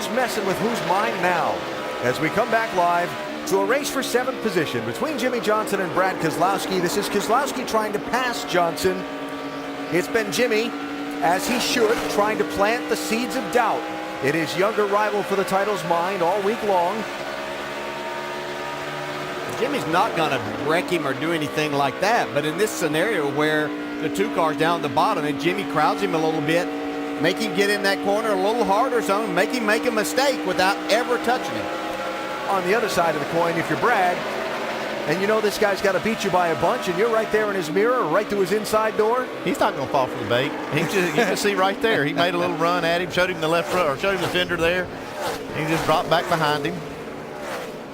who's messing with whose mind now? As we come back live to a race for 7th position between Jimmie Johnson and Brad Keselowski. This is Keselowski trying to pass Johnson. It's been Jimmie, as he should, trying to plant the seeds of doubt in his younger rival for the title's mind all week long. Jimmie's not going to wreck him or do anything like that, but in this scenario where the 2 cars down at the bottom and Jimmie crowds him a little bit, make him get in that corner a little harder or something, make him make a mistake without ever touching him. On the other side of the coin, if you're Brad, and you know this guy's got to beat you by a bunch, and you're right there in his mirror, right to his inside door. He's not going to fall for the bait. You can see right there. He made a little run at him, showed him the left front, or showed him the fender there. He just dropped back behind him.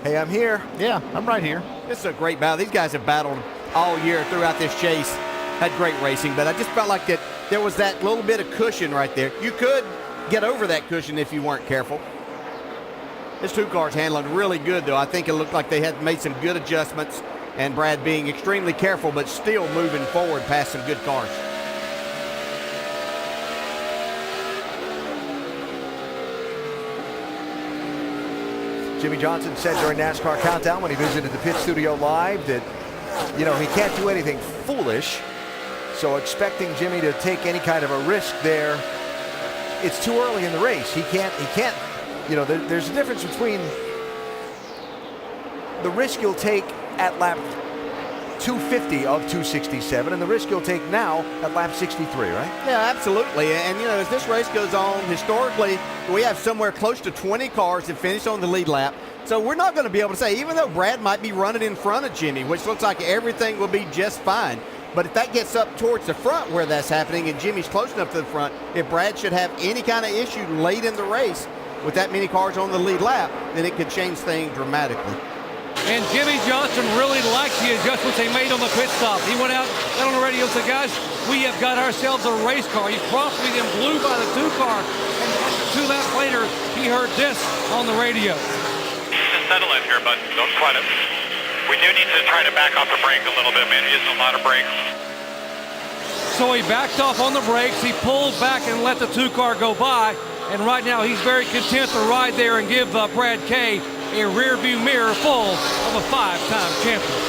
Hey, I'm here. Yeah, I'm right here. This is a great battle. These guys have battled all year throughout this chase. Had great racing, but I just felt like that there was that little bit of cushion right there. You could get over that cushion if you weren't careful. This 2 cars handling really good, though. I think it looked like they had made some good adjustments, and Brad being extremely careful, but still moving forward past some good cars. Jimmie Johnson said during NASCAR Countdown when he visited the pit studio live that, you know, he can't do anything foolish. So expecting Jimmie to take any kind of a risk there, it's too early in the race. He can't, you know, there's a difference between the risk you'll take at lap 250 of 267 and the risk you'll take now at lap 63, right? Yeah, absolutely. And, you know, as this race goes on, historically, we have somewhere close to 20 cars that finish on the lead lap. So we're not going to be able to say, even though Brad might be running in front of Jimmie, which looks like everything will be just fine. But if that gets up towards the front where that's happening and Jimmie's close enough to the front, if Brad should have any kind of issue late in the race with that many cars on the lead lap, then it could change things dramatically. And Jimmie Johnson really liked the adjustments they made on the pit stop. He went out on the radio and said, guys, we have got ourselves a race car. He promptly then blew by the 2 car. And 2 laps later, he heard this on the radio. Just settle in here, bud. Don't sweat it. We do need to try to back off the brake a little bit, man. He using a lot of brakes. So he backed off on the brakes. He pulled back and let the 2 car go by. And right now, he's very content to ride there and give Brad K a rear view mirror full of a 5-time champion.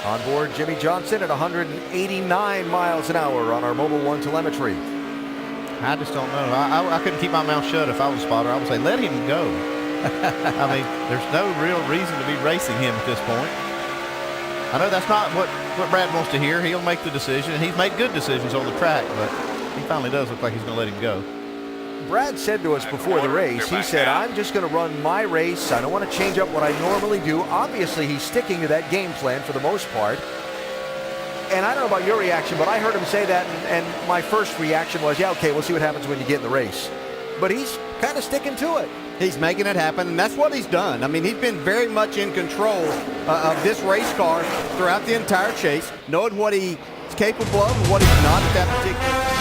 On board Jimmie Johnson at 189 miles an hour on our Mobile One telemetry. I just don't know. I couldn't keep my mouth shut if I was a spotter. I would say, let him go. I mean, there's no real reason to be racing him at this point. I know that's not what Brad wants to hear. He'll make the decision. He's made good decisions on the track, but he finally does look like he's going to let him go. Brad said to us before the race, he said, I'm just going to run my race. I don't want to change up what I normally do. Obviously, he's sticking to that game plan for the most part. And I don't know about your reaction, but I heard him say that, and my first reaction was, yeah, okay, we'll see what happens when you get in the race. But he's kind of sticking to it. He's making it happen, and that's what he's done. I mean, he's been very much in control of this race car throughout the entire chase, knowing what he's capable of and what he's not at that particular